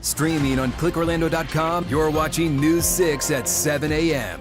Streaming on clickorlando.com, you're watching News 6 at 7 a.m.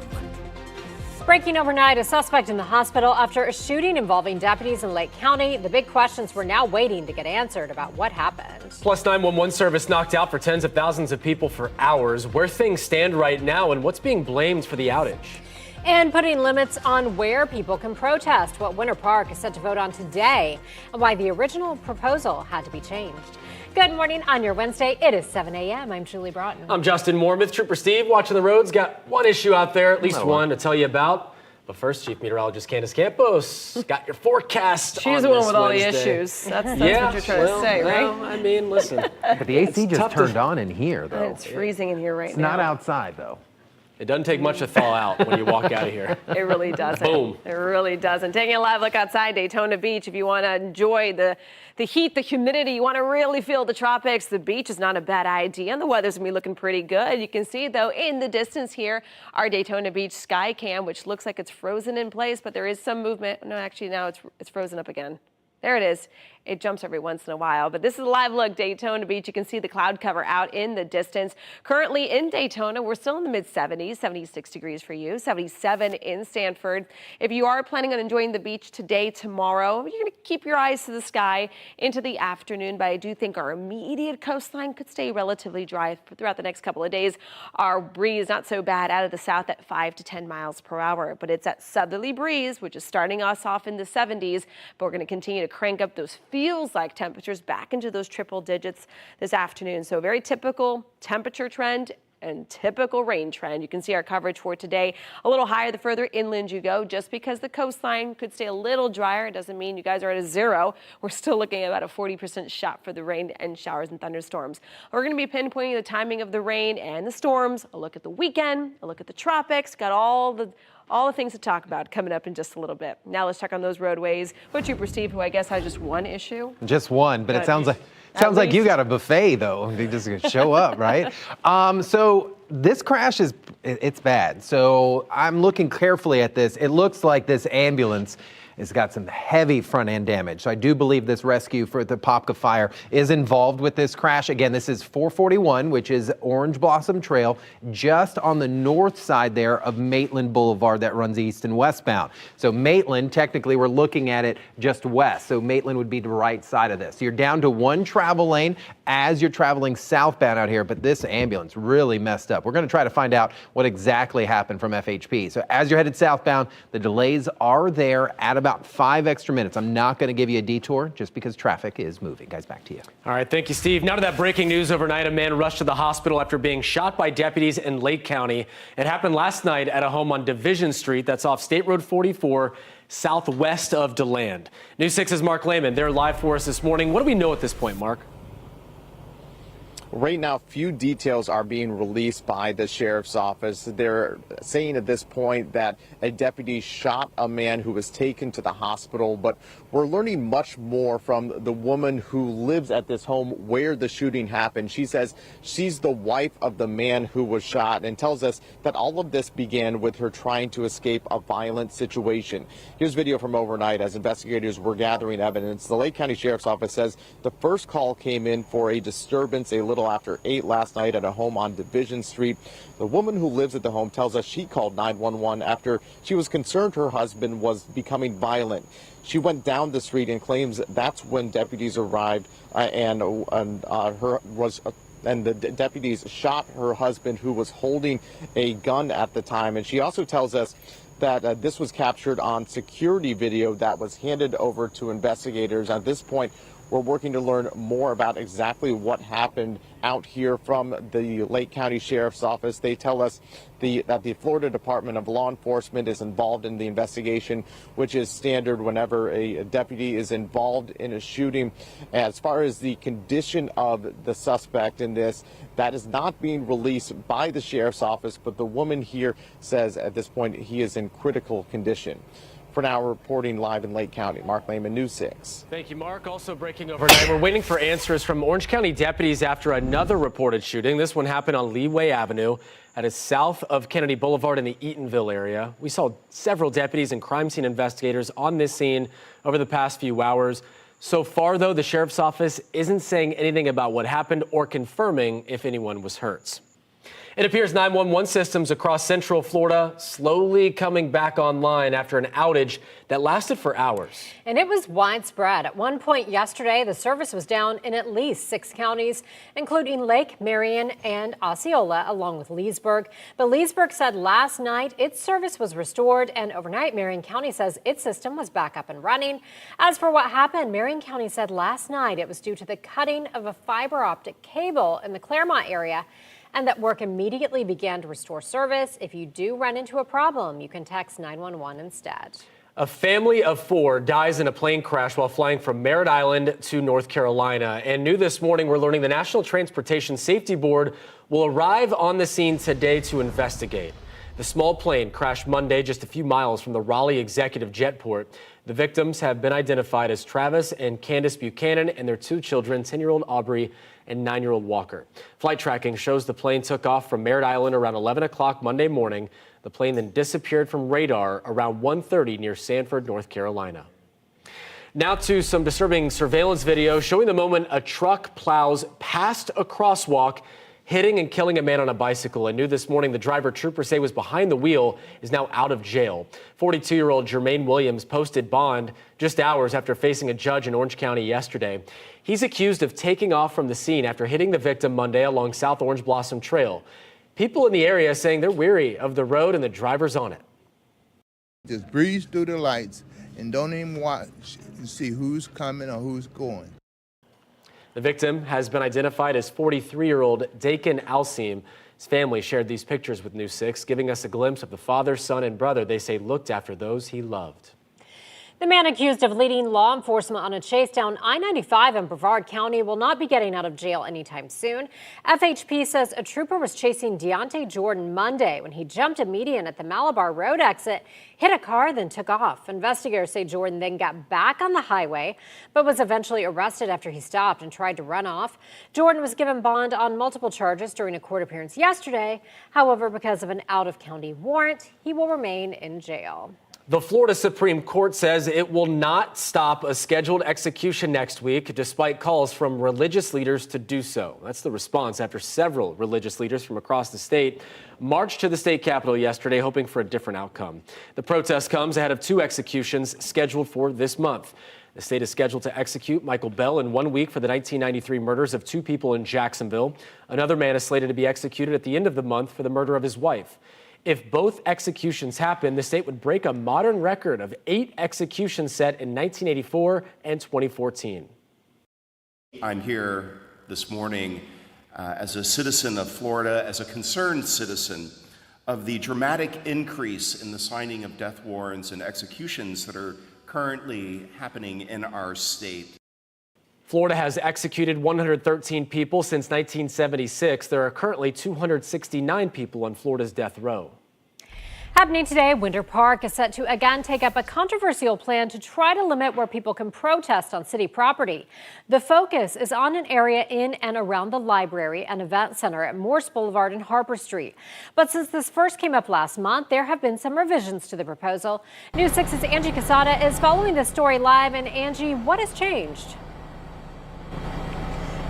Breaking overnight, a suspect in the hospital after a shooting involving deputies in Lake County. The big questions we're now waiting to get answered about what happened. Plus 911 service knocked out for tens of thousands of people for hours. Where things stand right now and what's being blamed for the outage. And putting limits on where people can protest, what Winter Park is set to vote on today, and why the original proposal had to be changed. Good morning on your Wednesday. It is 7 a.m. I'm Julie Broughton. I'm Justin Mormouth. Trooper Steve watching the roads. Got one issue out there, at least one to tell you about. But first, Chief Meteorologist Candace Campos got your forecast. She's the one with all the issues. That's what you're trying to say, right? Well, I mean, listen. But the AC just turned on in here, though. It's freezing in here right now. It's not outside, though. It doesn't take much to thaw out when you walk out of here. It really doesn't. Boom. It really doesn't. Taking a live look outside Daytona Beach. If you want to enjoy the heat, the humidity, you want to really feel the tropics, the beach is not a bad idea. And the weather's going to be looking pretty good. You can see, though, in the distance here, our Daytona Beach sky cam, which looks like it's frozen in place, but there is some movement. No, actually, now it's frozen up again. There it is. It jumps every once in a while, but this is a live look Daytona Beach. You can see the cloud cover out in the distance. Currently in Daytona, we're still in the mid-70s, 76 degrees for you, 77 in Sanford. If you are planning on enjoying the beach today, tomorrow, you're going to keep your eyes to the sky into the afternoon, but I do think our immediate coastline could stay relatively dry throughout the next couple of days. Our breeze, not so bad out of the south at 5 to 10 miles per hour, but it's that southerly breeze, which is starting us off in the 70s, but we're going to continue to crank up those feels like temperatures back into those triple digits this afternoon. So very typical temperature trend and typical rain trend. You can see our coverage for today a little higher the further inland you go. Just because the coastline could stay a little drier, it doesn't mean you guys are at a zero. We're still looking at about a 40% shot for the rain and showers and thunderstorms. We're going to be pinpointing the timing of the rain and the storms, a look at the weekend, a look at the tropics, got all the things to talk about coming up in just a little bit. Now let's check on those roadways with Trooper Steve, who I guess has just one issue. Just one, but it sounds like you got a buffet, though. You just show up, right? So this crash it's bad. So I'm looking carefully at this. It looks like this ambulance has got some heavy front end damage. So I do believe this rescue for the Popka fire is involved with this crash. Again, this is 441, which is Orange Blossom Trail, just on the north side there of Maitland Boulevard that runs east and westbound. So Maitland, technically we're looking at it just west. So Maitland would be the right side of this. You're down to one travel lane as you're traveling southbound out here, but this ambulance really messed up. We're going to try to find out what exactly happened from FHP. So as you're headed southbound, the delays are there at about 5 extra minutes. I'm not going to give you a detour just because traffic is moving. Guys, back to you. All right, thank you, Steve. Now to that breaking news overnight. A man rushed to the hospital after being shot by deputies in Lake County. It happened last night at a home on Division Street. That's off State Road 44, southwest of DeLand. News 6's Mark Lehman. They're live for us this morning. What do we know at this point, Mark? Right now, few details are being released by the sheriff's office. They're saying at this point that a deputy shot a man who was taken to the hospital, but we're learning much more from the woman who lives at this home where the shooting happened. She says she's the wife of the man who was shot and tells us that all of this began with her trying to escape a violent situation. Here's video from overnight as investigators were gathering evidence. The Lake County Sheriff's Office says the first call came in for a disturbance a little after 8 last night at a home on Division Street. The woman who lives at the home tells us she called 911 after she was concerned her husband was becoming violent. She went down the street and claims that's when deputies arrived and the deputies shot her husband, who was holding a gun at the time. And she also tells us that this was captured on security video that was handed over to investigators. At this point, we're working to learn more about exactly what happened out here from the Lake County Sheriff's Office. They tell us that the Florida Department of Law Enforcement is involved in the investigation, which is standard whenever a deputy is involved in a shooting. As far as the condition of the suspect in this, that is not being released by the Sheriff's Office, but the woman here says at this point he is in critical condition. For now, reporting live in Lake County, Mark Lehman, News 6. Thank you, Mark. Also breaking overnight, we're waiting for answers from Orange County deputies after another reported shooting. This one happened on Leeway Avenue that is south of Kennedy Boulevard in the Eatonville area. We saw several deputies and crime scene investigators on this scene over the past few hours. So far, though, the sheriff's office isn't saying anything about what happened or confirming if anyone was hurt. It appears 911 systems across Central Florida slowly coming back online after an outage that lasted for hours. And it was widespread. At one point yesterday, the service was down in at least 6 counties, including Lake Marion and Osceola, along with Leesburg. But Leesburg said last night its service was restored, and overnight, Marion County says its system was back up and running. As for what happened, Marion County said last night it was due to the cutting of a fiber optic cable in the Claremont area, and that work immediately began to restore service. If you do run into a problem, you can text 911 instead. A family of 4 dies in a plane crash while flying from Merritt Island to North Carolina. And new this morning, we're learning the National Transportation Safety Board will arrive on the scene today to investigate. The small plane crashed Monday just a few miles from the Raleigh Executive Jetport. The victims have been identified as Travis and Candace Buchanan and their 2 children, 10-year-old Aubrey and 9-year-old Walker. Flight tracking shows the plane took off from Merritt Island around 11 o'clock Monday morning. The plane then disappeared from radar around 1:30 near Sanford, North Carolina. Now to some disturbing surveillance video showing the moment a truck plows past a crosswalk, hitting and killing a man on a bicycle. And new this morning, the driver troopers say was behind the wheel is now out of jail. 42-year-old Jermaine Williams posted bond just hours after facing a judge in Orange County yesterday. He's accused of taking off from the scene after hitting the victim Monday along South Orange Blossom Trail. People in the area saying they're weary of the road and the drivers on it. Just breeze through the lights and don't even watch and see who's coming or who's going. The victim has been identified as 43-year-old Dakin Alseem. His family shared these pictures with News 6, giving us a glimpse of the father, son, and brother they say looked after those he loved. The man accused of leading law enforcement on a chase down I-95 in Brevard County will not be getting out of jail anytime soon. FHP says a trooper was chasing Deontay Jordan Monday when he jumped a median at the Malabar Road exit, hit a car, then took off. Investigators say Jordan then got back on the highway, but was eventually arrested after he stopped and tried to run off. Jordan was given bond on multiple charges during a court appearance yesterday. However, because of an out-of-county warrant, he will remain in jail. The Florida Supreme Court says it will not stop a scheduled execution next week, despite calls from religious leaders to do so. That's the response after several religious leaders from across the state marched to the state capitol yesterday, hoping for a different outcome. The protest comes ahead of 2 executions scheduled for this month. The state is scheduled to execute Michael Bell in 1 week for the 1993 murders of 2 people in Jacksonville. Another man is slated to be executed at the end of the month for the murder of his wife. If both executions happen, the state would break a modern record of 8 executions set in 1984 and 2014. I'm here this morning as a citizen of Florida, as a concerned citizen of the dramatic increase in the signing of death warrants and executions that are currently happening in our state. Florida has executed 113 people since 1976. There are currently 269 people on Florida's death row. Happening today, Winter Park is set to again take up a controversial plan to try to limit where people can protest on city property. The focus is on an area in and around the library and event center at Morse Boulevard and Harper Street. But since this first came up last month, there have been some revisions to the proposal. News 6's Angie Casada is following this story live. And Angie, what has changed?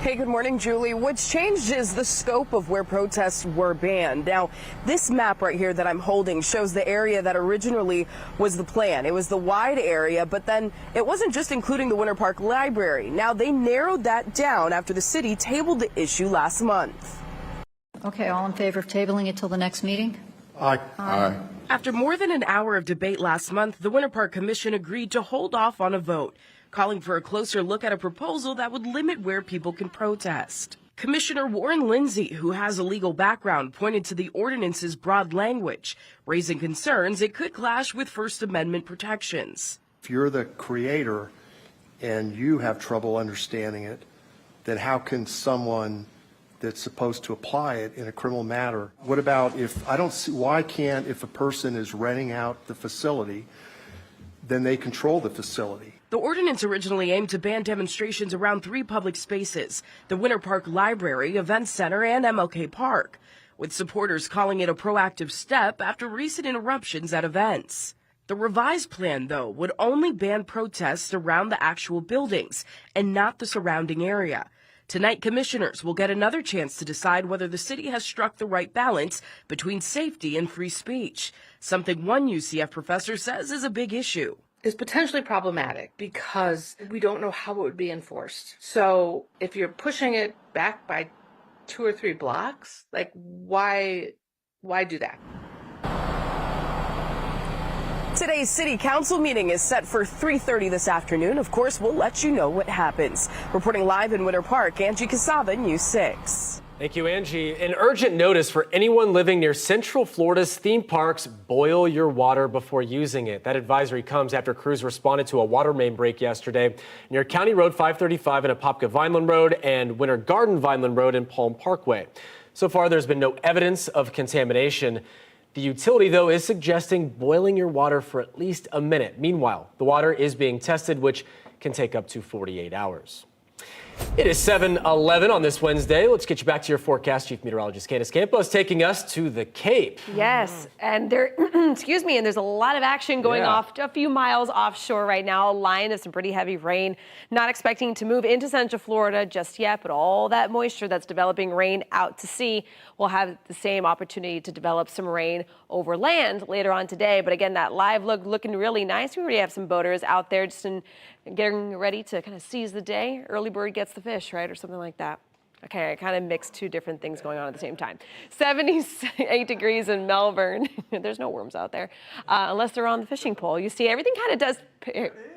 Hey, good morning, Julie. What's changed is the scope of where protests were banned. Now, this map right here that I'm holding shows the area that originally was the plan. It was the wide area, but then it wasn't just including the Winter Park Library. Now, they narrowed that down after the city tabled the issue last month. Okay, all in favor of tabling it till the next meeting? Aye. Aye. After more than an hour of debate last month, the Winter Park Commission agreed to hold off on a vote, calling for a closer look at a proposal that would limit where people can protest. Commissioner Warren Lindsay, who has a legal background, pointed to the ordinance's broad language, raising concerns it could clash with First Amendment protections. If you're the creator and you have trouble understanding it, then how can someone that's supposed to apply it in a criminal matter? What about if, I don't see, why can't, if a person is renting out the facility, then they control the facility? The ordinance originally aimed to ban demonstrations around 3 public spaces, the Winter Park Library, Event Center, and MLK Park, with supporters calling it a proactive step after recent interruptions at events. The revised plan, though, would only ban protests around the actual buildings and not the surrounding area. Tonight, commissioners will get another chance to decide whether the city has struck the right balance between safety and free speech, something one UCF professor says is a big issue. Is potentially problematic because we don't know how it would be enforced. So if you're pushing it back by 2 or 3 blocks, like why do that? Today's city council meeting is set for 3:30 this afternoon. Of course, we'll let you know what happens. Reporting live in Winter Park, Angie Casaba, News 6. Thank you, Angie. An urgent notice for anyone living near Central Florida's theme parks: boil your water before using it. That advisory comes after crews responded to a water main break yesterday near County Road 535 and Apopka Vineland Road and Winter Garden Vineland Road and Palm Parkway. So far, there's been no evidence of contamination. The utility, though, is suggesting boiling your water for at least a minute. Meanwhile, the water is being tested, which can take up to 48 hours. It is 7:11 on this Wednesday. Let's get you back to your forecast. Chief Meteorologist Candace Campos taking us to the Cape. Yes, and there, excuse me, and there's a lot of action going off a few miles offshore right now. A line of some pretty heavy rain. Not expecting to move into Central Florida just yet, but all that moisture that's developing rain out to sea will have the same opportunity to develop some rain over land later on today. But again, that live look looking really nice. We already have some boaters out there just getting ready to kind of seize the day. Early bird gets the fish, right? Or something like that. Okay, I kind of mixed two different things going on at the same time. 78 degrees in Melbourne. There's no worms out there, unless they're on the fishing pole. You see, everything kind of does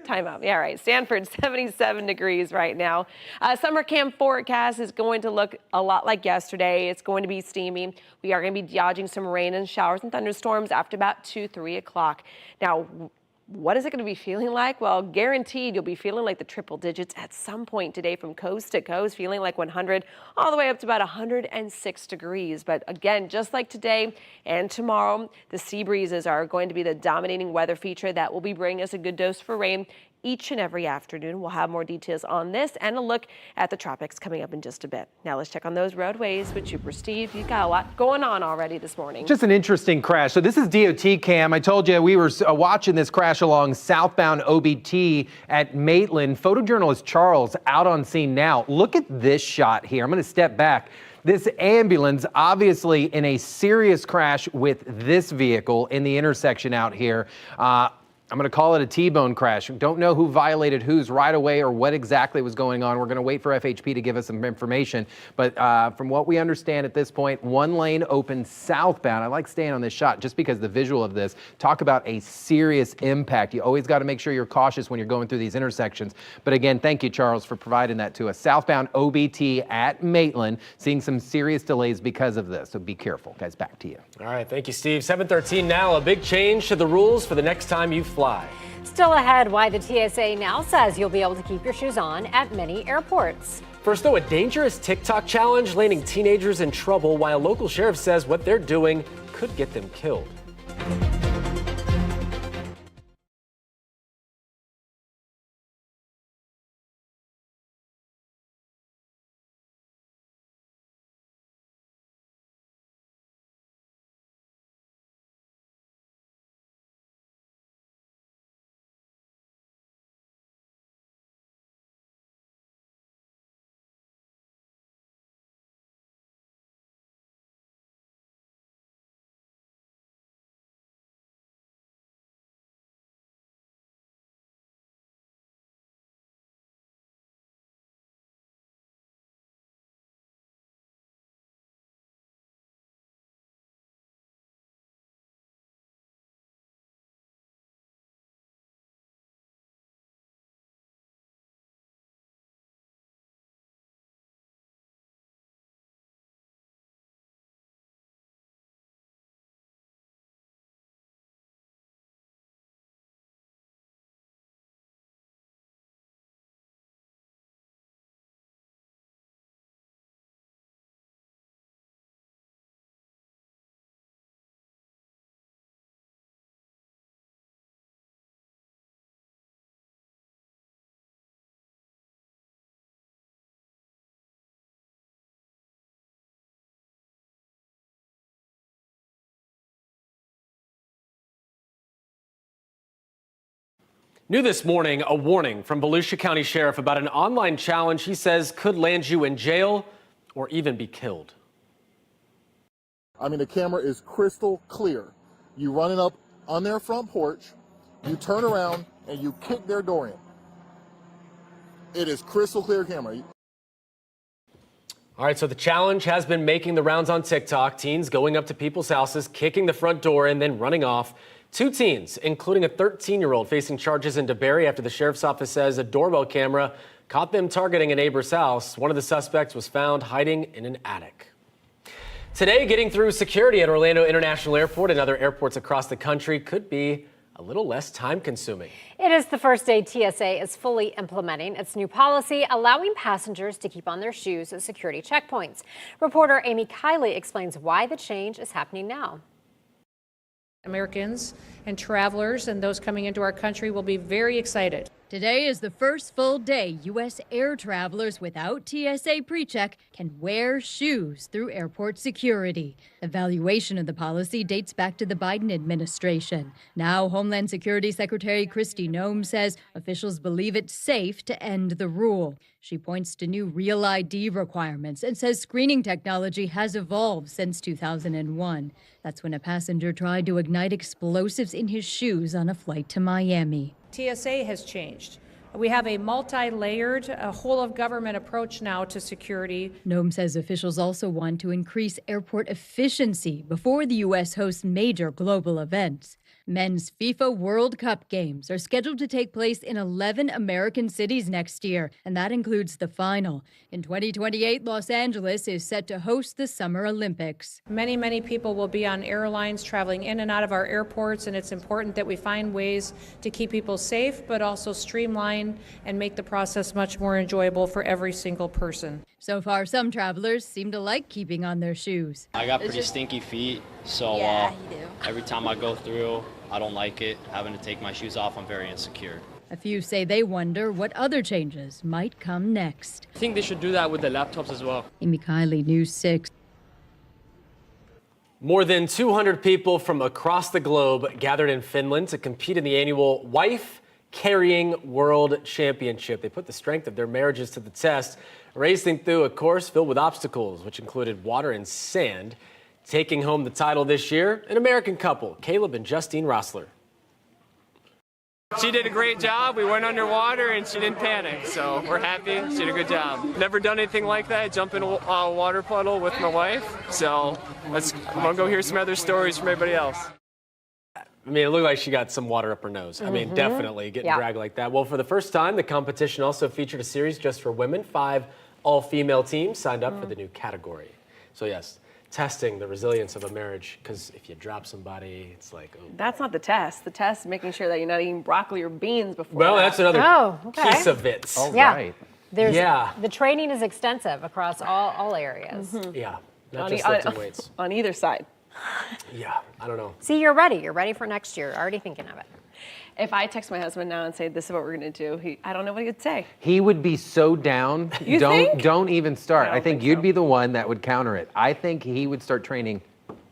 time out. Yeah, right. Stanford, 77 degrees right now. Summer camp forecast is going to look a lot like yesterday. It's going to be steamy. We are going to be dodging some rain and showers and thunderstorms after about 2, 3 o'clock. Now, what is it going to be feeling like? Well, guaranteed you'll be feeling like the triple digits at some point today from coast to coast, feeling like 100 all the way up to about 106 degrees. But again, just like today and tomorrow, the sea breezes are going to be the dominating weather feature that will be bringing us a good dose for rain each and every afternoon. We'll have more details on this and a look at the tropics coming up in just a bit. Now let's check on those roadways with Trooper Steve. You've got a lot going on already this morning. Just an interesting crash. So this is DOT cam. I told you we were watching this crash along southbound OBT at Maitland. Photojournalist Charles out on scene now. Look at this shot here. I'm going to step back. This ambulance obviously in a serious crash with this vehicle in the intersection out here. I'm going to call it a T-bone crash. Don't know who violated whose right away or what exactly was going on. We're going to wait for FHP to give us some information. But from what we understand at this point, one lane open southbound. I like staying on this shot just because the visual of this. Talk about a serious impact. You always got to make sure you're cautious when you're going through these intersections. But again, thank you, Charles, for providing that to us. Southbound OBT at Maitland, seeing some serious delays because of this. So be careful. Guys, back to you. All right. Thank you, Steve. 7:13 now. A big change to the rules for the next time you fly. Still ahead, why the TSA now says you'll be able to keep your shoes on at many airports. First, though, a dangerous TikTok challenge landing teenagers in trouble, while a local sheriff says what they're doing could get them killed. New this morning, a warning from Volusia County Sheriff about an online challenge he says could land you in jail or even be killed. I mean, the camera is crystal clear. You run it up on their front porch, you turn around, and you kick their door in. It is crystal clear camera. All right, so the challenge has been making the rounds on TikTok. Teens going up to people's houses, kicking the front door, and then running off. 2 teens, including a 13-year-old, facing charges in DeBerry after the sheriff's office says a doorbell camera caught them targeting a neighbor's house. One of the suspects was found hiding in an attic. Today, getting through security at Orlando International Airport and other airports across the country could be a little less time-consuming. It is the first day TSA is fully implementing its new policy, allowing passengers to keep on their shoes at security checkpoints. Reporter Amy Kiley explains why the change is happening now. Americans and travelers and those coming into our country will be very excited. Today is the first full day U.S. air travelers without TSA PreCheck can wear shoes through airport security. Evaluation of the policy dates back to the Biden administration. Now, Homeland Security Secretary Kristi Noem says officials believe it's safe to end the rule. She points to new Real ID requirements and says screening technology has evolved since 2001. That's when a passenger tried to ignite explosives in his shoes on a flight to Miami. TSA has changed. We have a multi-layered, whole-of-government approach now to security. Noem says officials also want to increase airport efficiency before the U.S. hosts major global events. Men's FIFA World Cup games are scheduled to take place in 11 American cities next year, and that includes the final. In 2028, Los Angeles is set to host the Summer Olympics. Many, many people will be on airlines traveling in and out of our airports, and it's important that we find ways to keep people safe, but also streamline and make the process much more enjoyable for every single person. So far, some travelers seem to like keeping on their shoes. I got pretty stinky feet, so every time I go through, I don't like it. Having to take my shoes off, I'm very insecure. A few say they wonder what other changes might come next. I think they should do that with the laptops as well. Amy Kiley, News 6. More than 200 people from across the globe gathered in Finland to compete in the annual Wife Carrying World Championship. They put the strength of their marriages to the test, racing through a course filled with obstacles, which included water and sand. Taking home the title this year, an American couple, Caleb and Justine Rossler. She did a great job. We went underwater and she didn't panic, so we're happy. She did a good job. Never done anything like that, jump in a water puddle with my wife. So I'm gonna go hear some other stories from everybody else. I mean, it looked like she got some water up her nose. I mean, definitely getting dragged like that. Well, for the first time, the competition also featured a series just for women. 5 all-female teams signed up for the new category. So yes, testing the resilience of a marriage, because if you drop somebody, it's like, oh. That's not the test. The test is making sure that you're not eating broccoli or beans before. Well, that's another piece of it. All right. The training is extensive across all areas. Yeah, not just lifting weights. On either side. Yeah, I don't know. See, you're ready. You're ready for next year. Already thinking of it. If I text my husband now and say, this is what we're going to do, I don't know what he'd say. He would be so down. You think? Don't even start. I I think you'd be the one that would counter it. I think he would start training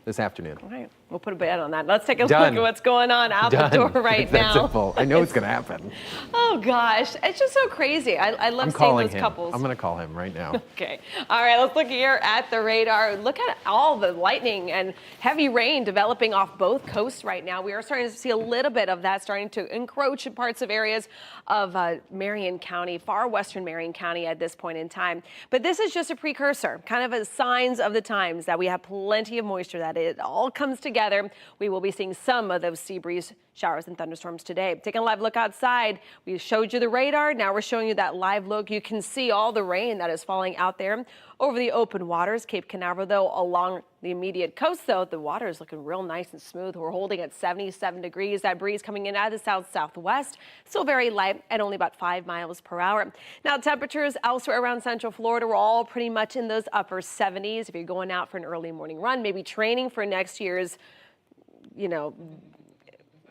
this afternoon. All right, we'll put a bet on that. Let's take a Done. look at what's going on out Done. the door right It's that now. simple. I know it's going to happen. Oh gosh, it's just so crazy. I love I'm seeing calling those him. couples. I'm going to call him right now. Okay. All right, let's look here at the radar. Look at all the lightning and heavy rain developing off both coasts right now. We are starting to see a little bit of that starting to encroach in parts of areas of Marion County, far western Marion County at this point in time. But this is just a precursor, kind of a signs of the times that we have plenty of moisture, that it all comes together. We will be seeing some of those sea breeze showers and thunderstorms today. Taking a live look outside, we showed you the radar. Now we're showing you that live look. You can see all the rain that is falling out there over the open waters. Cape Canaveral, though, along the immediate coast, though, the water is looking real nice and smooth. We're holding at 77 degrees. That breeze coming in out of the south-southwest, still very light at only about 5 miles per hour. Now, temperatures elsewhere around Central Florida were all pretty much in those upper 70s. If you're going out for an early morning run, maybe training for next year's,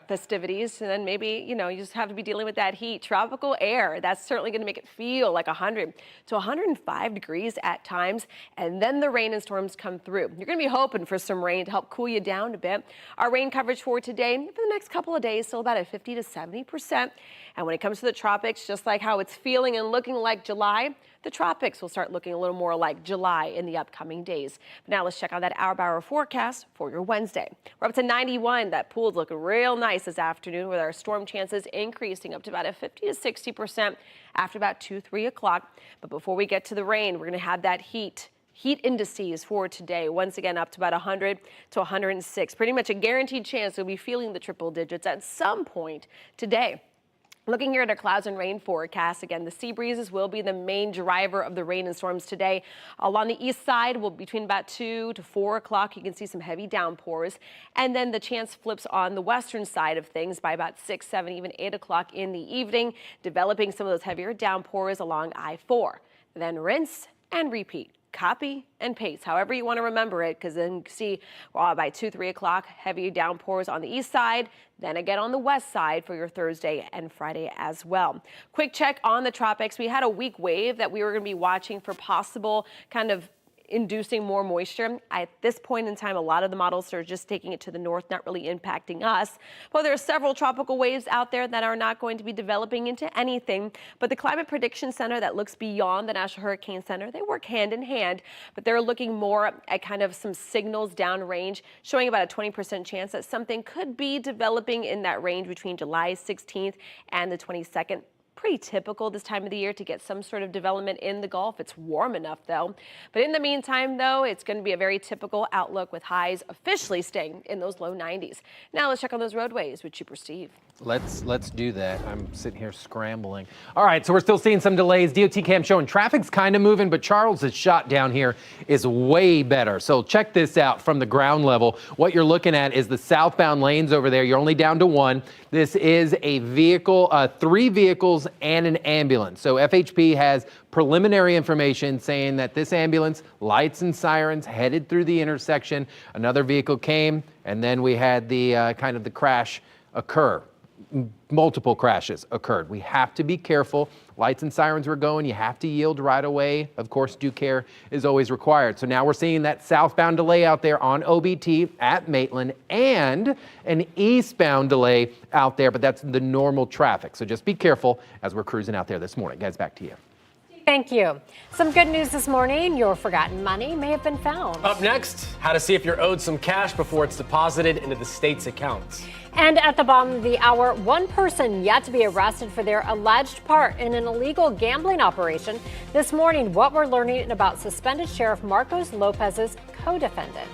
festivities, and then maybe, you just have to be dealing with that heat. Tropical air, that's certainly going to make it feel like 100 to 105 degrees at times, and then the rain and storms come through. You're going to be hoping for some rain to help cool you down a bit. Our rain coverage for today, for the next couple of days, still about at 50 to 70%. And when it comes to the tropics, just like how it's feeling and looking like July, the tropics will start looking a little more like July in the upcoming days. But now let's check out that hour-by-hour forecast for your Wednesday. We're up to 91. That pool's looking real nice this afternoon with our storm chances increasing up to about a 50 to 60% after about 2-3 o'clock. But before we get to the rain, we're going to have that heat indices for today, once again up to about 100 to 106. Pretty much a guaranteed chance we'll be feeling the triple digits at some point today. Looking here at our clouds and rain forecast, again, the sea breezes will be the main driver of the rain and storms today. Along the east side, between about 2 to 4 o'clock, you can see some heavy downpours. And then the chance flips on the western side of things by about 6, 7, even 8 o'clock in the evening, developing some of those heavier downpours along I-4. Then rinse and repeat. Copy and paste, however you want to remember it, because then you can see by 2, 3 o'clock, heavy downpours on the east side, then again on the west side for your Thursday and Friday as well. Quick check on the tropics. We had a weak wave that we were going to be watching for possible kind of inducing more moisture. At this point in time, a lot of the models are just taking it to the north, not really impacting us. But there are several tropical waves out there that are not going to be developing into anything. But the Climate Prediction Center that looks beyond the National Hurricane Center, they work hand in hand, but they're looking more at kind of some signals downrange, showing about a 20% chance that something could be developing in that range between July 16th and the 22nd. Pretty typical this time of the year to get some sort of development in the Gulf. It's warm enough, though. But in the meantime, though, it's going to be a very typical outlook with highs officially staying in those low 90s. Now let's check on those roadways with Trooper Steve. Let's do that. I'm sitting here scrambling. All right, so we're still seeing some delays. DOT cam showing traffic's kind of moving, but Charles's shot down here is way better. So check this out from the ground level. What you're looking at is the southbound lanes over there. You're only down to one. This is a vehicle, 3 vehicles and an ambulance. So FHP has preliminary information saying that this ambulance, lights and sirens, headed through the intersection. Another vehicle came, and then we had the kind of the crash occur. Multiple crashes occurred. We have to be careful. Lights and sirens were going. You have to yield right away. Of course, due care is always required. So now we're seeing that southbound delay out there on OBT at Maitland and an eastbound delay out there, but that's the normal traffic. So just be careful as we're cruising out there this morning. Guys, back to you. Thank you. Some good news this morning. Your forgotten money may have been found. Up next, how to see if you're owed some cash before it's deposited into the state's accounts. And at the bottom of the hour, one person yet to be arrested for their alleged part in an illegal gambling operation. This morning, what we're learning about suspended Sheriff Marcos Lopez's co-defendant.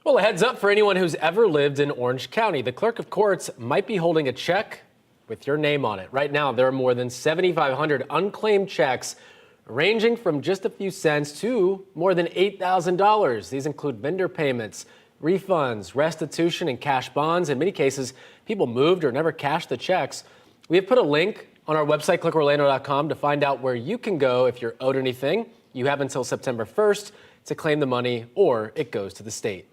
Well, a heads up for anyone who's ever lived in Orange County. The clerk of courts might be holding a check with your name on it. Right now, there are more than 7,500 unclaimed checks ranging from just a few cents to more than $8,000. These include vendor payments, refunds, restitution, and cash bonds. In many cases, people moved or never cashed the checks. We have put a link on our website, clickorlando.com, to find out where you can go if you're owed anything. You have until September 1st to claim the money, or it goes to the state.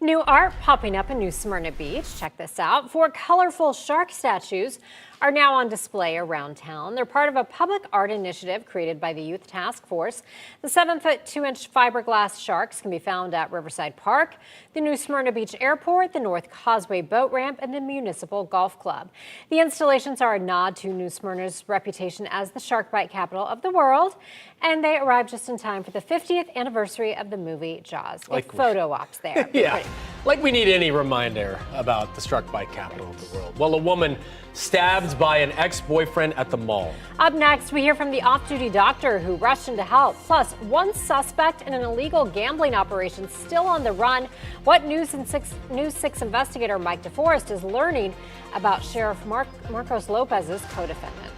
New art popping up in New Smyrna Beach. Check this out. 4 colorful shark statues are now on display around town. They're part of a public art initiative created by the Youth Task Force. The 7-foot 2-inch fiberglass sharks can be found at Riverside Park, the New Smyrna Beach Airport, the North Causeway Boat Ramp, and the Municipal Golf Club. The installations are a nod to New Smyrna's reputation as the shark bite capital of the world, and they arrived just in time for the 50th anniversary of the movie Jaws. Like photo ops there. Yeah, like we need any reminder about the shark bite capital of the world. Well, a woman stabbed by an ex-boyfriend at the mall. Up next, we hear from the off-duty doctor who rushed in to help. Plus, one suspect in an illegal gambling operation still on the run. What News 6 investigator Mike DeForest is learning about Sheriff Marcos Lopez's co-defendant.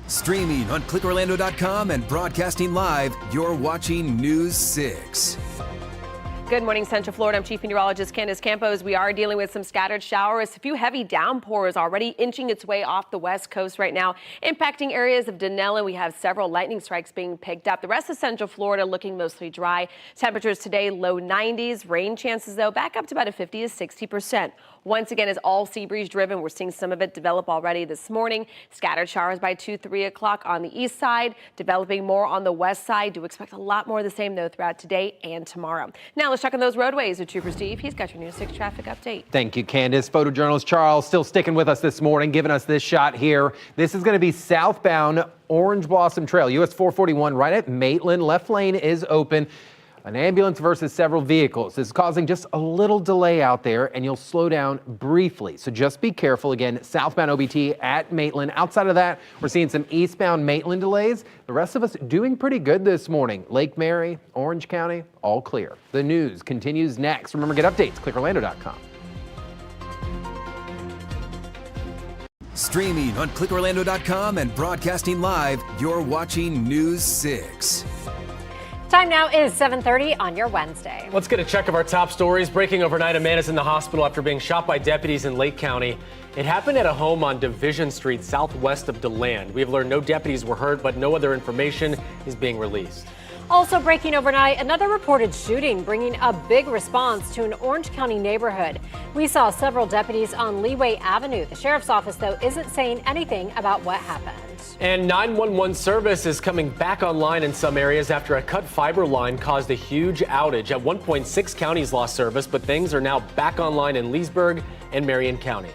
Streaming on clickorlando.com and broadcasting live, you're watching News 6. Good morning, Central Florida. I'm Chief Meteorologist Candace Campos. We are dealing with some scattered showers. A few heavy downpours already inching its way off the west coast right now, impacting areas of Denellen. We have several lightning strikes being picked up. The rest of Central Florida looking mostly dry. Temperatures today low 90s. Rain chances, though, back up to about a 50 to 60%. Once again, is all sea breeze driven. We're seeing some of it develop already this morning. Scattered showers by 2-3 o'clock on the east side, developing more on the west side. Do expect a lot more of the same, though, throughout today and tomorrow. Now let's check on those roadways with Trooper Steve. He's got your News 6 traffic update. Thank you, Candace. Photojournalist Charles still sticking with us this morning, giving us this shot here. This is going to be southbound Orange Blossom Trail, US 441, right at Maitland. Left lane is open. An ambulance versus several vehicles is causing just a little delay out there, and you'll slow down briefly. So just be careful. Again, southbound OBT at Maitland. Outside of that, we're seeing some eastbound Maitland delays. The rest of us doing pretty good this morning. Lake Mary, Orange County, all clear. The news continues next. Remember, get updates, clickorlando.com. Streaming on clickorlando.com and broadcasting live, you're watching News 6. Time now is 7:30 on your Wednesday. Let's get a check of our top stories. Breaking overnight, a man is in the hospital after being shot by deputies in Lake County. It happened at a home on Division Street, southwest of DeLand. We have learned no deputies were hurt, but no other information is being released. Also breaking overnight, another reported shooting, bringing a big response to an Orange County neighborhood. We saw several deputies on Leeway Avenue. The sheriff's office, though, isn't saying anything about what happened. And 911 service is coming back online in some areas after a cut fiber line caused a huge outage. At one point, 6 counties lost service, but things are now back online in Leesburg and Marion County.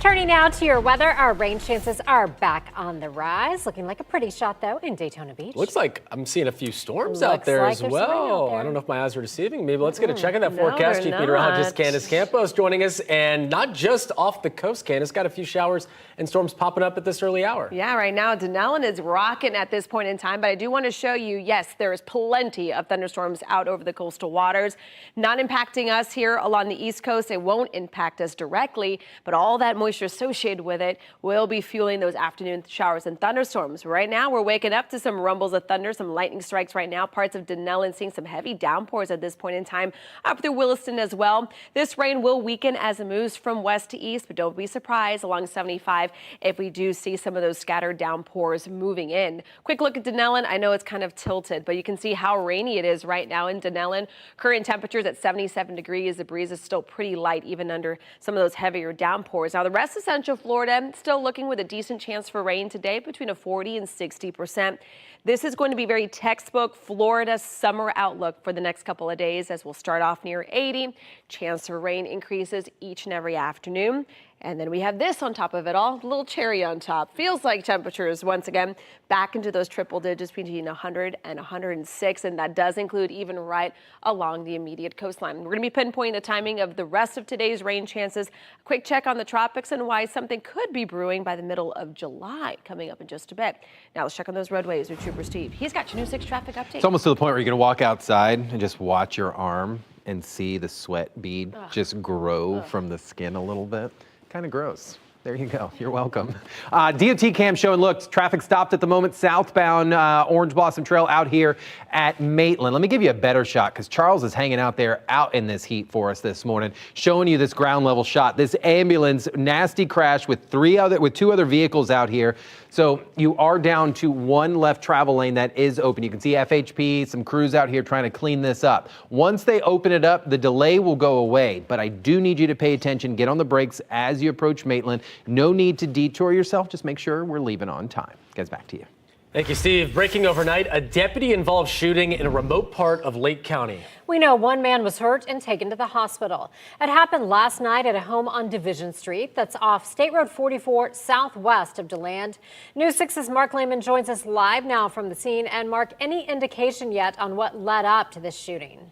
Turning now to your weather, our rain chances are back on the rise. Looking like a pretty shot, though, in Daytona Beach. Looks like I'm seeing a few storms out there as well. I don't know if my eyes are deceiving me, but let's get a check on that forecast. Chief Meteorologist Candace Campos joining us, and not just off the coast, Candace. Got a few showers and storms popping up at this early hour. Yeah, right now Denellen is rocking at this point in time, but I do want to show you, yes, there is plenty of thunderstorms out over the coastal waters. Not impacting us here along the East Coast. It won't impact us directly, but all that moisture associated with it will be fueling those afternoon showers and thunderstorms. Right now, we're waking up to some rumbles of thunder, some lightning strikes right now. Parts of Denellen seeing some heavy downpours at this point in time, up through Williston as well. This rain will weaken as it moves from west to east, but don't be surprised along 75 if we do see some of those scattered downpours moving in. Quick look at Denellen. I know it's kind of tilted, but you can see how rainy it is right now in Denellen. Current temperatures at 77 degrees. The breeze is still pretty light, even under some of those heavier downpours. Now, the rest of Central Florida still looking with a decent chance for rain today, between a 40 and 60%. This is going to be very textbook Florida summer outlook for the next couple of days, as we'll start off near 80. Chance for rain increases each and every afternoon. And then we have this on top of it all, a little cherry on top. Feels like temperatures once again back into those triple digits between 100 and 106, and that does include even right along the immediate coastline. We're going to be pinpointing the timing of the rest of today's rain chances. A quick check on the tropics and why something could be brewing by the middle of July coming up in just a bit. Now let's check on those roadways with Trooper Steve. He's got your News 6 traffic update. It's almost to the point where you're going to walk outside and just watch your arm and see the sweat bead just grow from the skin a little bit. Kind of gross. There you go. You're welcome. DOT cam showing, look, traffic stopped at the moment southbound Orange Blossom Trail out here at Maitland. Let me give you a better shot because Charles is hanging out there out in this heat for us this morning, showing you this ground level shot. This ambulance, nasty crash with two other vehicles out here. So you are down to one left travel lane that is open. You can see FHP, some crews out here trying to clean this up. Once they open it up, the delay will go away. But I do need you to pay attention, get on the brakes as you approach Maitland. No need to detour yourself. Just make sure we're leaving on time. Guys, back to you. Thank you, Steve. Breaking overnight, a deputy-involved shooting in a remote part of Lake County. We know one man was hurt and taken to the hospital. It happened last night at a home on Division Street that's off State Road 44 southwest of DeLand. News 6's Mark Lehman joins us live now from the scene. And Mark, any indication yet on what led up to this shooting?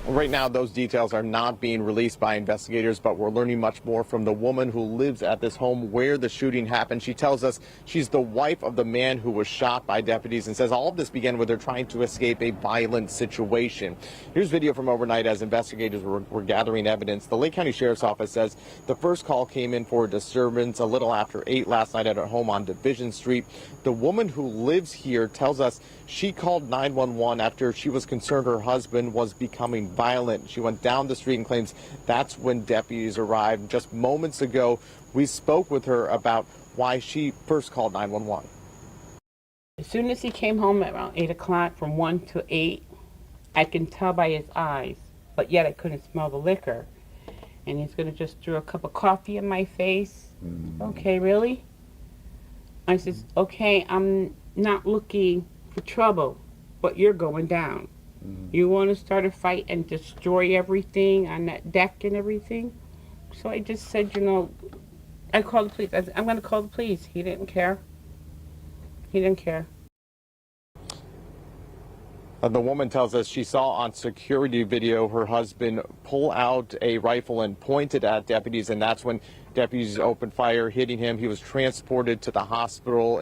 Right now, those details are not being released by investigators, but we're learning much more from the woman who lives at this home where the shooting happened. She tells us she's the wife of the man who was shot by deputies and says all of this began with her trying to escape a violent situation. Here's video from overnight as investigators were gathering evidence. The Lake County Sheriff's Office says the first call came in for a disturbance a little after 8 last night at her home on Division Street. The woman who lives here tells us she called 911 after she was concerned her husband was becoming violent. She went down the street and claims that's when deputies arrived. Just moments ago, we spoke with her about why she first called 911. As soon as he came home at around 8 o'clock, from 1 to 8, I can tell by his eyes, but yet I couldn't smell the liquor. And he's going to just throw a cup of coffee in my face. Okay, really? I says, okay, I'm not looking for trouble, but you're going down. You want to start a fight and destroy everything on that deck and everything? So I just said, you know, I called the police. I said, I'm going to call the police. He didn't care. He didn't care. The woman tells us she saw on security video her husband pull out a rifle and point it at deputies, and that's when deputies opened fire, hitting him. He was transported to the hospital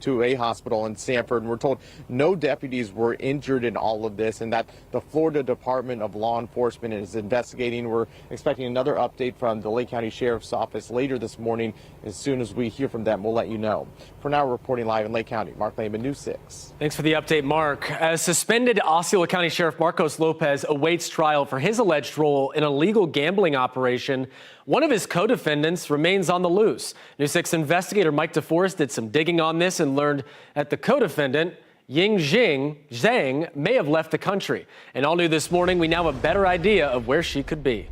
to a hospital in Sanford. And we're told no deputies were injured in all of this, and that the Florida Department of Law Enforcement is investigating. We're expecting another update from the Lake County Sheriff's Office later this morning. As soon as we hear from them, we'll let you know. For now, reporting live in Lake County, Mark Lehman, News 6. Thanks for the update, Mark. As suspended Osceola County Sheriff Marcos Lopez awaits trial for his alleged role in a illegal gambling operation, one of his co-defendants remains on the loose. News 6 investigator Mike DeForest did some digging on this and learned that the co-defendant, Ying Zhang, may have left the country. And all new this morning, we now have a better idea of where she could be.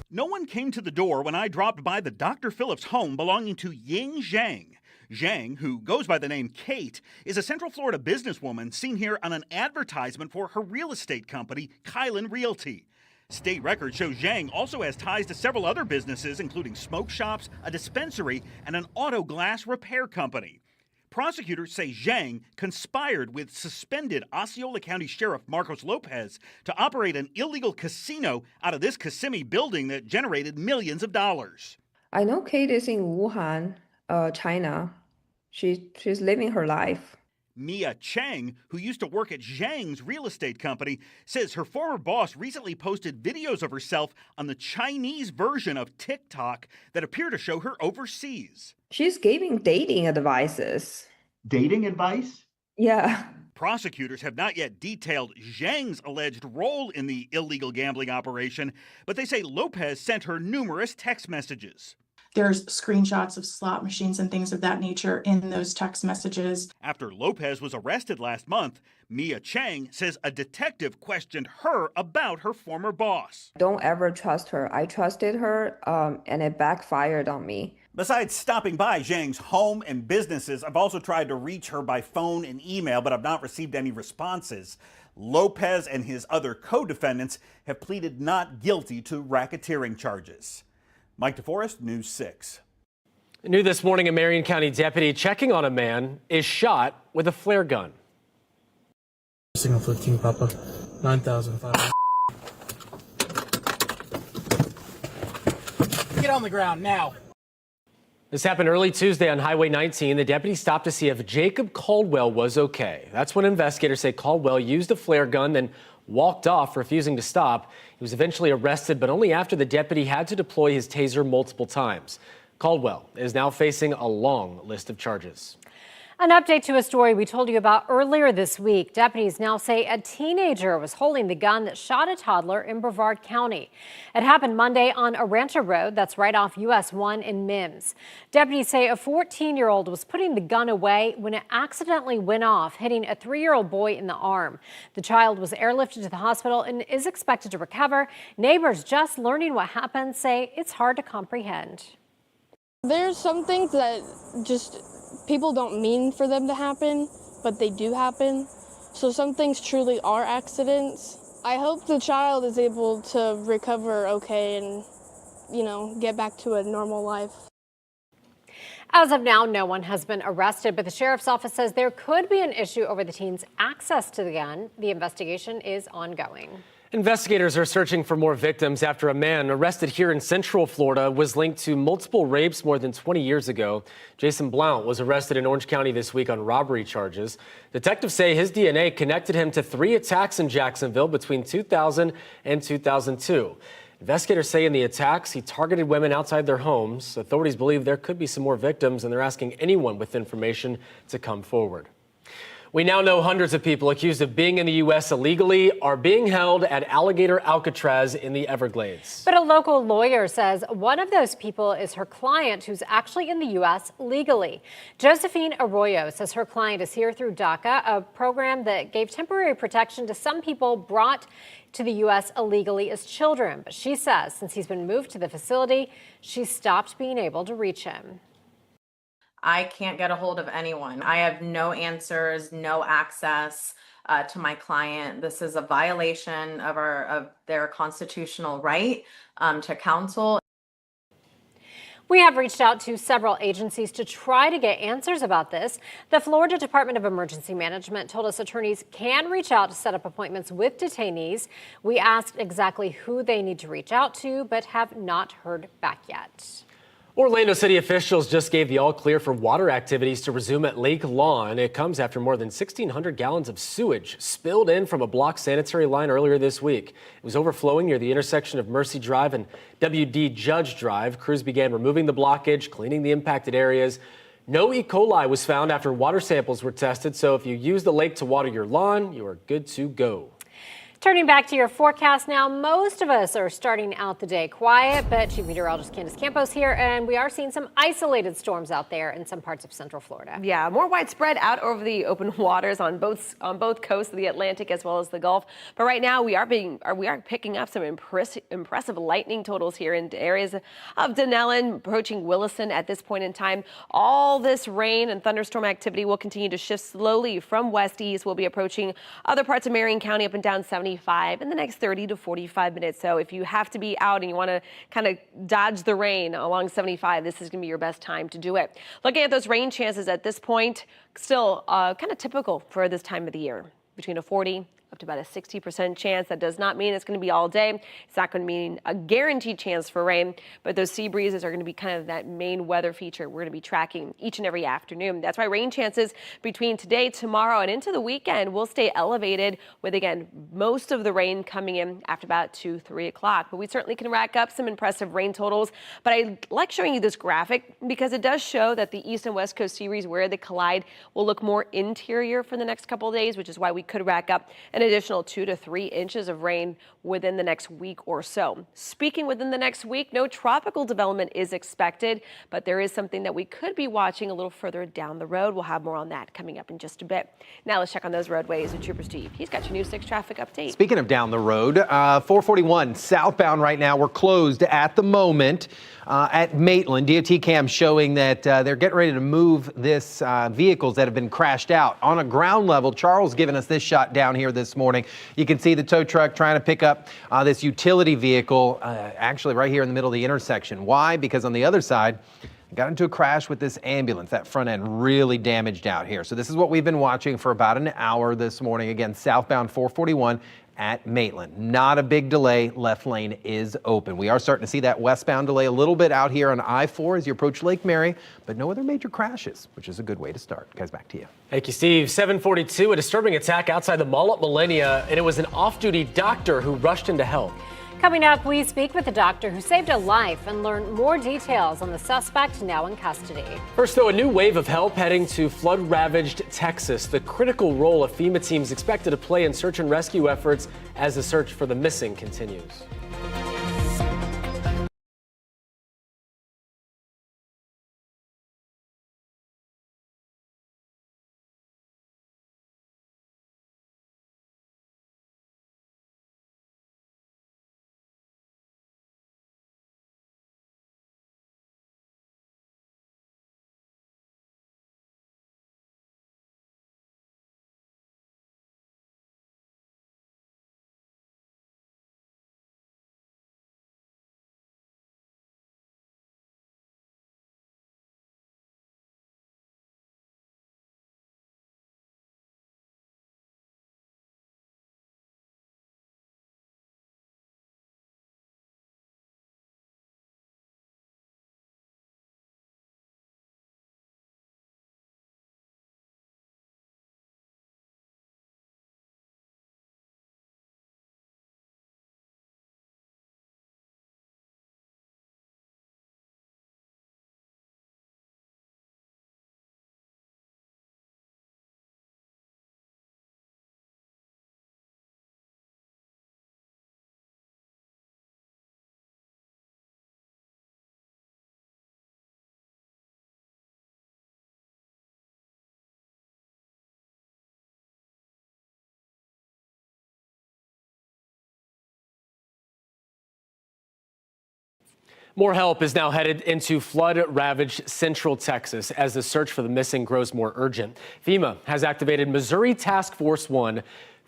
No one came to the door when I dropped by the Dr. Phillips home belonging to Ying Zhang. Zhang, who goes by the name Kate, is a Central Florida businesswoman seen here on an advertisement for her real estate company, Kylan Realty. State records show Zhang also has ties to several other businesses, including smoke shops, a dispensary, and an auto glass repair company. Prosecutors say Zhang conspired with suspended Osceola County Sheriff Marcos Lopez to operate an illegal casino out of this Kissimmee building that generated millions of dollars. I know Kate is in Wuhan, China. She's living her life. Mia Chang, who used to work at Zhang's real estate company, says her former boss recently posted videos of herself on the Chinese version of TikTok that appear to show her overseas. She's giving dating advices. Dating advice? Yeah. Prosecutors have not yet detailed Zhang's alleged role in the illegal gambling operation, but they say Lopez sent her numerous text messages. There's screenshots of slot machines and things of that nature in those text messages. After Lopez was arrested last month, Mia Chang says a detective questioned her about her former boss. Don't ever trust her. I trusted her, and it backfired on me. Besides stopping by Zhang's home and businesses, I've also tried to reach her by phone and email, but I've not received any responses. Lopez and his other co-defendants have pleaded not guilty to racketeering charges. Mike DeForest, News 6. New this morning, a Marion County deputy checking on a man is shot with a flare gun. Single 15, Papa. 9,500. Get on the ground now. This happened early Tuesday on Highway 19. The deputy stopped to see if Jacob Caldwell was okay. That's when investigators say Caldwell used a flare gun, then walked off, refusing to stop. He was eventually arrested, but only after the deputy had to deploy his taser multiple times. Caldwell is now facing a long list of charges. An update to a story we told you about earlier this week. Deputies now say a teenager was holding the gun that shot a toddler in Brevard County. It happened Monday on Aranta Road, that's right off US 1 in Mims. Deputies say a 14-year-old was putting the gun away when it accidentally went off, hitting a 3-year-old boy in the arm. The child was airlifted to the hospital and is expected to recover. Neighbors just learning what happened say it's hard to comprehend. There's some things that just people don't mean for them to happen, but they do happen. So some things truly are accidents. I hope the child is able to recover okay and, get back to a normal life. As of now, no one has been arrested, but the sheriff's office says there could be an issue over the teen's access to the gun. The investigation is ongoing. Investigators are searching for more victims after a man arrested here in Central Florida was linked to multiple rapes more than 20 years ago. Jason Blount was arrested in Orange County this week on robbery charges. Detectives say his DNA connected him to 3 attacks in Jacksonville between 2000 and 2002. Investigators say in the attacks, he targeted women outside their homes. Authorities believe there could be some more victims, and they're asking anyone with information to come forward. We now know hundreds of people accused of being in the U.S. illegally are being held at Alligator Alcatraz in the Everglades. But a local lawyer says one of those people is her client who's actually in the U.S. legally. Josephine Arroyo says her client is here through DACA, a program that gave temporary protection to some people brought to the U.S. illegally as children. But she says since he's been moved to the facility, she's stopped being able to reach him. I can't get a hold of anyone. I have no answers, no access to my client. This is a violation of their constitutional right to counsel. We have reached out to several agencies to try to get answers about this. The Florida Department of Emergency Management told us attorneys can reach out to set up appointments with detainees. We asked exactly who they need to reach out to, but have not heard back yet. Orlando city officials just gave the all clear for water activities to resume at Lake Lawn. It comes after more than 1,600 gallons of sewage spilled in from a blocked sanitary line earlier this week. It was overflowing near the intersection of Mercy Drive and W.D. Judge Drive. Crews began removing the blockage, cleaning the impacted areas. No E. coli was found after water samples were tested, so if you use the lake to water your lawn, you are good to go. Turning back to your forecast now, most of us are starting out the day quiet, but Chief Meteorologist Candace Campos here, and we are seeing some isolated storms out there in some parts of Central Florida. Yeah, more widespread out over the open waters on both coasts of the Atlantic as well as the Gulf. But right now we are picking up some impressive lightning totals here in areas of Denellen, approaching Williston at this point in time. All this rain and thunderstorm activity will continue to shift slowly from west-east. We'll be approaching other parts of Marion County up and down 75 in the next 30 to 45 minutes. So if you have to be out and you want to kind of dodge the rain along 75, this is going to be your best time to do it. Looking at those rain chances at this point, still kind of typical for this time of the year, between a 40 up to about a 60% chance. That does not mean it's going to be all day. It's not going to mean a guaranteed chance for rain, but those sea breezes are going to be kind of that main weather feature we're going to be tracking each and every afternoon. That's why rain chances between today, tomorrow, and into the weekend will stay elevated, with, again, most of the rain coming in after about 2, 3 o'clock. But we certainly can rack up some impressive rain totals. But I like showing you this graphic because it does show that the east and west coast sea breeze, where they collide, will look more interior for the next couple of days, which is why we could rack up an additional 2 to 3 inches of rain within the next week or so. Speaking within the next week, no tropical development is expected, but there is something that we could be watching a little further down the road. We'll have more on that coming up in just a bit. Now let's check on those roadways with Trooper Steve. He's got your News 6 traffic update. Speaking of down the road, 441 southbound right now. We're closed at the moment at Maitland. DOT cam showing that they're getting ready to move this vehicles that have been crashed out. On a ground level, Charles giving us this shot down here this morning. You can see the tow truck trying to pick up this utility vehicle actually right here in the middle of the intersection. Why? Because on the other side, got into a crash with this ambulance. That front end really damaged out here. So this is what we've been watching for about an hour this morning. Again, southbound 441 at Maitland. Not a big delay. Left lane is open. We are starting to see that westbound delay a little bit out here on I-4 as you approach Lake Mary, but no other major crashes, which is a good way to start. Guys, back to you. Thank you, Steve. 7:42, a disturbing attack outside the mall at Millennia, and it was an off-duty doctor who rushed in to help. Coming up, we speak with a doctor who saved a life and learn more details on the suspect now in custody. First, though, a new wave of help heading to flood-ravaged Texas. The critical role a FEMA team is expected to play in search and rescue efforts as the search for the missing continues. More help is now headed into flood-ravaged Central Texas as the search for the missing grows more urgent. FEMA has activated Missouri Task Force 1.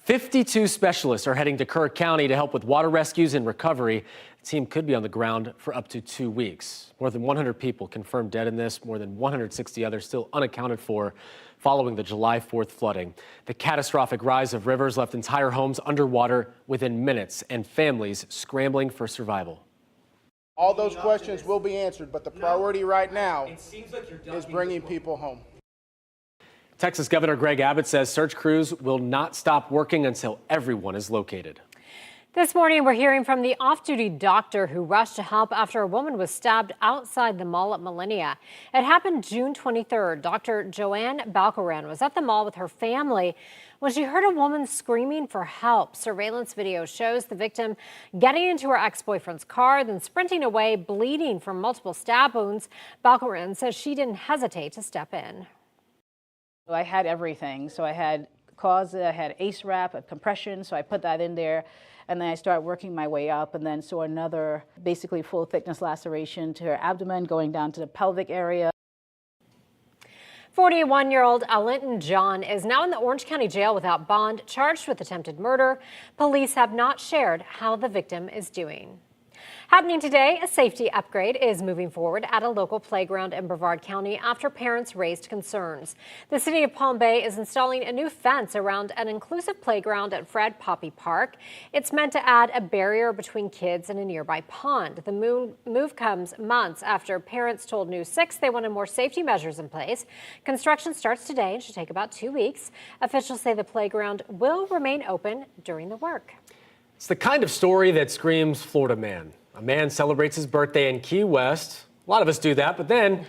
52 specialists are heading to Kerr County to help with water rescues and recovery. The team could be on the ground for up to 2 weeks. More than 100 people confirmed dead in this, more than 160 others still unaccounted for following the July 4th flooding. The catastrophic rise of rivers left entire homes underwater within minutes and families scrambling for survival. All those questions will be answered, but the priority right now is bringing people home. Texas Governor Greg Abbott says search crews will not stop working until everyone is located. This morning, we're hearing from the off-duty doctor who rushed to help after a woman was stabbed outside the mall at Millennia. It happened June 23rd. Dr. Joanne Balcoran was at the mall with her family when she heard a woman screaming for help. Surveillance video shows the victim getting into her ex-boyfriend's car, then sprinting away, bleeding from multiple stab wounds. Balcoran says she didn't hesitate to step in. I had everything. So I had cause, I had ACE wrap, a compression, so I put that in there. And then I started working my way up and then saw another basically full thickness laceration to her abdomen going down to the pelvic area. 41-year-old Alinton John is now in the Orange County Jail without bond, charged with attempted murder. Police have not shared how the victim is doing. Happening today, a safety upgrade is moving forward at a local playground in Brevard County after parents raised concerns. The city of Palm Bay is installing a new fence around an inclusive playground at Fred Poppy Park. It's meant to add a barrier between kids and a nearby pond. The move comes months after parents told News 6 they wanted more safety measures in place. Construction starts today and should take about 2 weeks. Officials say the playground will remain open during the work. It's the kind of story that screams Florida man. A man celebrates his birthday in Key West. A lot of us do that, but then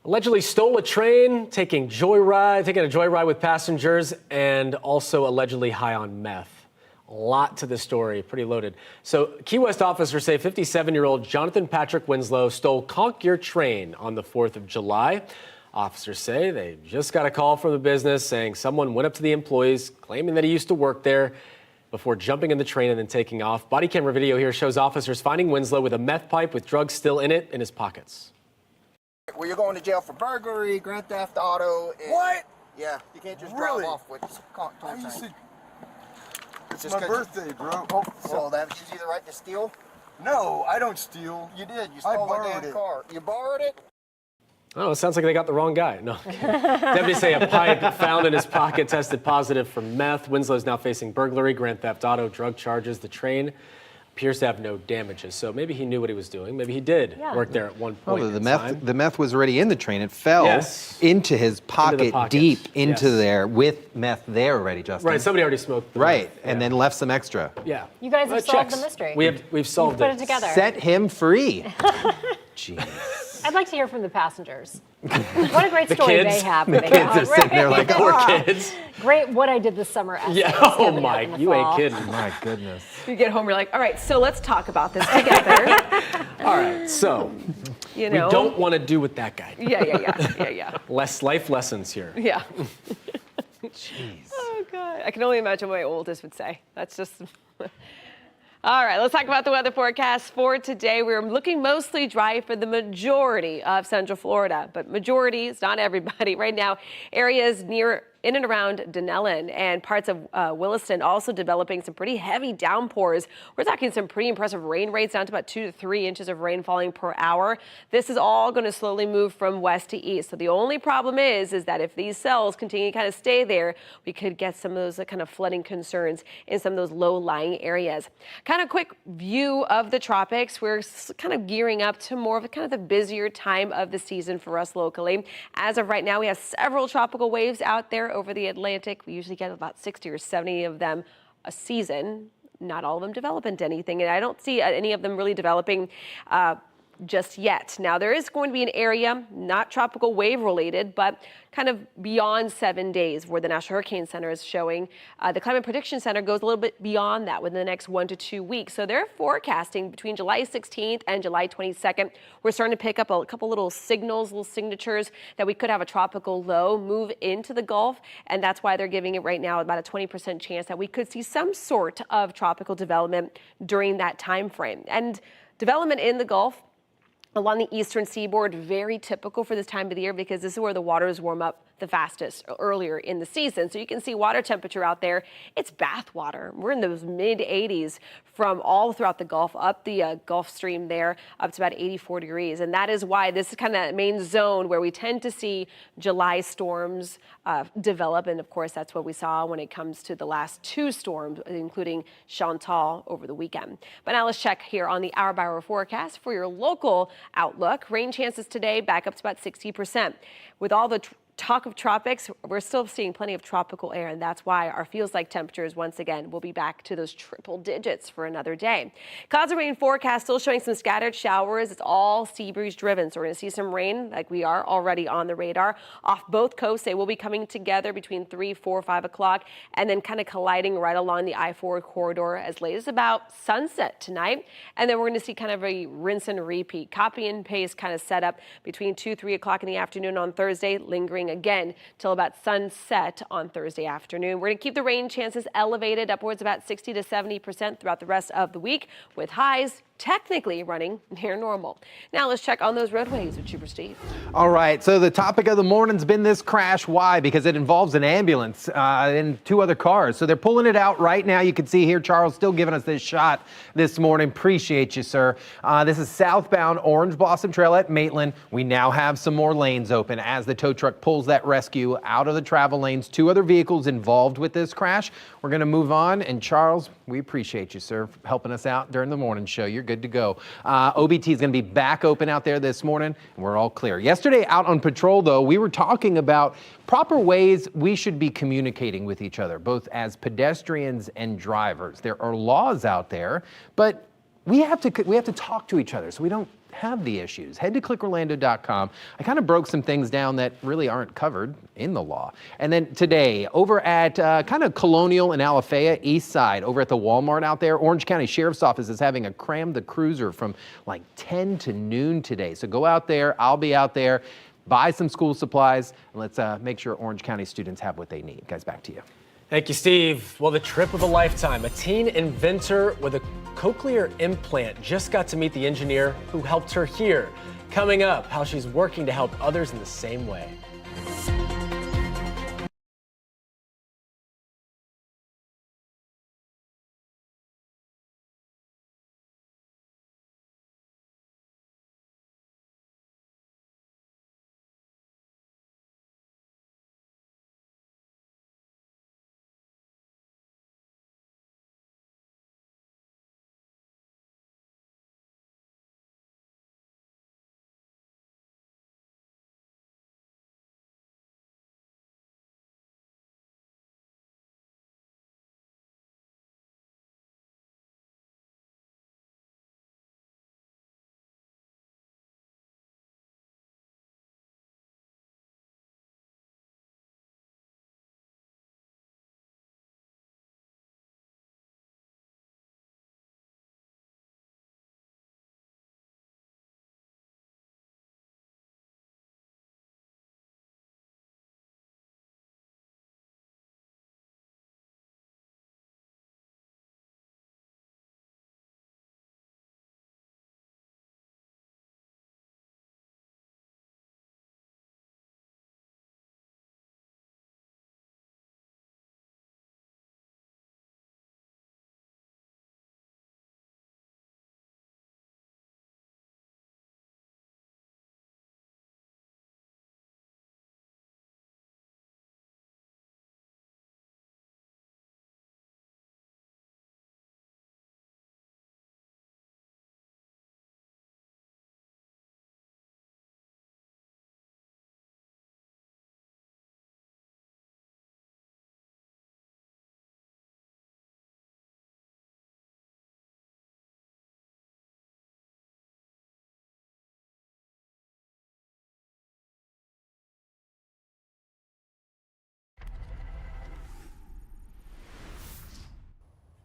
allegedly stole a train, taking a joyride with passengers, and also allegedly high on meth. A lot to this story, pretty loaded. So Key West officers say 57-year-old Jonathan Patrick Winslow stole Conk Your Train on the 4th of July. Officers say they just got a call from the business saying someone went up to the employees claiming that he used to work there before jumping in the train and then taking off. Body camera video here shows officers finding Winslow with a meth pipe with drugs still in it in his pockets. Well, you're going to jail for burglary, grand theft auto. And what? Yeah, you can't just drive off with It's my birthday, bro. Oh, so that gives you the right to steal? No, I don't steal. You did. You stole my damn car. You borrowed it? Oh, it sounds like they got the wrong guy. No. Deputies say a pipe found in his pocket tested positive for meth. Winslow is now facing burglary, grand theft auto, drug charges. The train appears to have no damages. So maybe he knew what he was doing. Maybe he did work there at one point. Oh, the meth was already in the train. It fell into his pocket, deep into there with meth there already, Justin. Right, somebody already smoked the meth, meth, and then left some extra. Yeah. You guys have solved the mystery. We've solved Put it together. Set him free. Jeez. I'd like to hear from the passengers. What a great story kids. they have. The kids are sitting there like, poor kids. Great, what I did this summer. Yeah, oh my, you ain't kidding. My goodness. You get home, you're like, all right, so let's talk about this together. All right, so you know, we don't want to do what that guy did. Yeah. Less life lessons here. Yeah. Jeez. Oh, God. I can only imagine what my oldest would say. That's just... All right, let's talk about the weather forecast for today. We're looking mostly dry for the majority of Central Florida, but majority is not everybody. Right now, areas in and around Denellen and parts of Williston also developing some pretty heavy downpours. We're talking some pretty impressive rain rates down to about 2 to 3 inches of rain falling per hour. This is all going to slowly move from west to east. So the only problem is that if these cells continue to kind of stay there, we could get some of those kind of flooding concerns in some of those low-lying areas. Kind of quick view of the tropics. We're kind of gearing up to more of a kind of the busier time of the season for us locally. As of right now, we have several tropical waves out there over the Atlantic. We usually get about 60 or 70 of them a season. Not all of them develop into anything, and I don't see any of them really developing just yet. Now, there is going to be an area, not tropical wave related, but kind of beyond 7 days where the National Hurricane Center is showing. The Climate Prediction Center goes a little bit beyond that within the next 1 to 2 weeks. So they're forecasting between July 16th and July 22nd. We're starting to pick up a couple little signals, little signatures that we could have a tropical low move into the Gulf. And that's why they're giving it right now about a 20% chance that we could see some sort of tropical development during that time frame. And development in the Gulf along the eastern seaboard, very typical for this time of the year because this is where the waters warm up the fastest earlier in the season. So you can see water temperature out there. It's bath water. We're in those mid 80s from all throughout the Gulf, up the Gulf Stream there, up to about 84 degrees. And that is why this is kind of the main zone where we tend to see July storms develop. And of course, that's what we saw when it comes to the last two storms, including Chantal over the weekend. But now let's check here on the hour-by-hour forecast for your local outlook. Rain chances today back up to about 60%. With all the talk of tropics, we're still seeing plenty of tropical air, and that's why our feels-like temperatures once again will be back to those triple digits for another day. Clouds and rain forecast still showing some scattered showers. It's all sea breeze driven, so we're going to see some rain like we are already on the radar off both coasts. They will be coming together between 3, 4, 5 o'clock, and then kind of colliding right along the I-4 corridor as late as about sunset tonight. And then we're going to see kind of a rinse and repeat, copy and paste kind of setup between 2, 3 o'clock in the afternoon on Thursday, lingering again till about sunset on Thursday afternoon. We're going to keep the rain chances elevated upwards about 60 to 70% throughout the rest of the week, with highs technically running near normal. Now let's check on those roadways with Trooper Steve. All right, so the topic of the morning's been this crash. Why? Because it involves an ambulance and 2 other cars. So they're pulling it out right now. You can see here Charles still giving us this shot this morning. Appreciate you, sir. This is southbound Orange Blossom Trail at Maitland. We now have some more lanes open as the tow truck pulls that rescue out of the travel lanes. 2 other vehicles involved with this crash. We're going to move on. And Charles, we appreciate you, sir, for helping us out during the morning show. You're good to go. OBT is going to be back open out there this morning, and we're all clear. Yesterday out on patrol, though, we were talking about proper ways we should be communicating with each other, both as pedestrians and drivers. There are laws out there, but we have to talk to each other so we don't have the issues. Head to clickorlando.com. I kind of broke some things down that really aren't covered in the law. And then today, over at kind of Colonial and Alafaya, east side, over at the Walmart out there, Orange County Sheriff's Office is having a Cram the Cruiser from like 10 to noon today. So go out there. I'll be out there. Buy some school supplies, and let's make sure Orange County students have what they need. Guys, back to you. Thank you, Steve. Well, the trip of a lifetime. A teen inventor with a cochlear implant just got to meet the engineer who helped her hear. Coming up, how she's working to help others in the same way.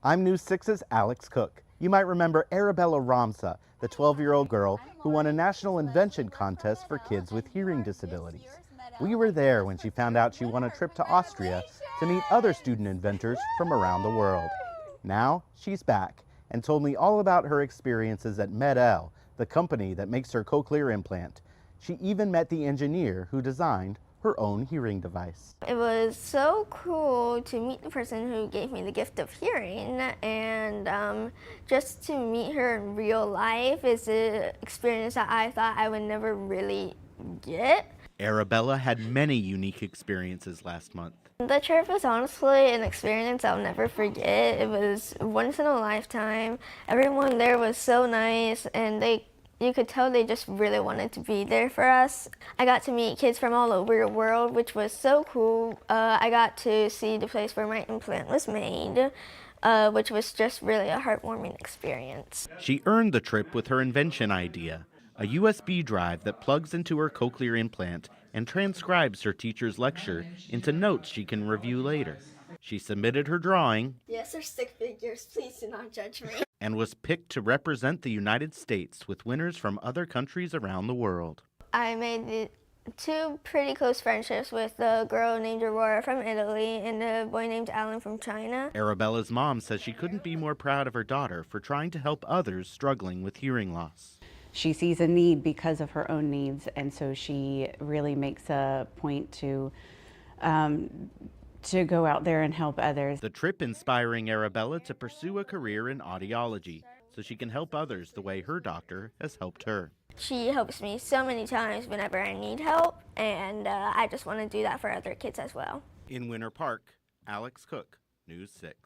I'm News 6's Alex Cook. You might remember Arabella Ramsa, the 12-year-old girl who won a national invention contest for kids with hearing disabilities. We were there when she found out she won a trip to Austria to meet other student inventors from around the world. Now she's back and told me all about her experiences at Med-El, the company that makes her cochlear implant. She even met the engineer who designed her own hearing device. It was so cool to meet the person who gave me the gift of hearing, and just to meet her in real life is an experience that I thought I would never really get. Arabella had many unique experiences last month. The trip was honestly an experience I'll never forget. It was once in a lifetime. Everyone there was so nice, and you could tell they just really wanted to be there for us. I got to meet kids from all over the world, which was so cool. I got to see the place where my implant was made, which was just really a heartwarming experience. She earned the trip with her invention idea, a USB drive that plugs into her cochlear implant and transcribes her teacher's lecture into notes she can review later. She submitted her drawing. Yes, they're stick figures. Please do not judge me. And was picked to represent the United States with winners from other countries around the world. I made two pretty close friendships with a girl named Aurora from Italy and a boy named Alan from China. Arabella's mom says she couldn't be more proud of her daughter for trying to help others struggling with hearing loss. She sees a need because of her own needs, and so she really makes a point to go out there and help others. The trip inspiring Arabella to pursue a career in audiology so she can help others the way her doctor has helped her. She helps me so many times whenever I need help, and I just want to do that for other kids as well. In Winter Park, Alex Cook, News 6.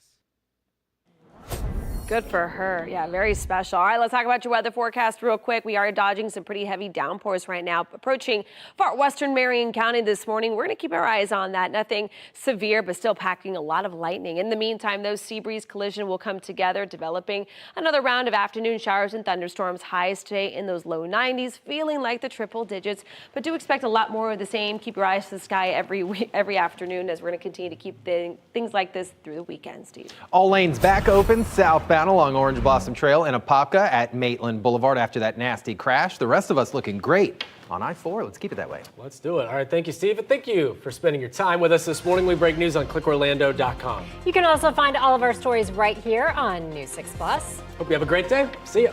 Good for her. Yeah, very special. All right, let's talk about your weather forecast real quick. We are dodging some pretty heavy downpours right now, approaching far western Marion County this morning. We're going to keep our eyes on that. Nothing severe, but still packing a lot of lightning. In the meantime, those sea breeze collision will come together, developing another round of afternoon showers and thunderstorms. Highs today in those low 90s, feeling like the triple digits, but do expect a lot more of the same. Keep your eyes to the sky every afternoon, as we're going to continue to keep things like this through the weekend, Steve. All lanes back open southbound along Orange Blossom Trail in Apopka at Maitland Boulevard after that nasty crash. The rest of us looking great on I-4. Let's keep it that way. Let's do it. All right, thank you, Steve, and thank you for spending your time with us this morning. We break news on clickorlando.com. You can also find all of our stories right here on News 6 Plus. Hope you have a great day. See ya.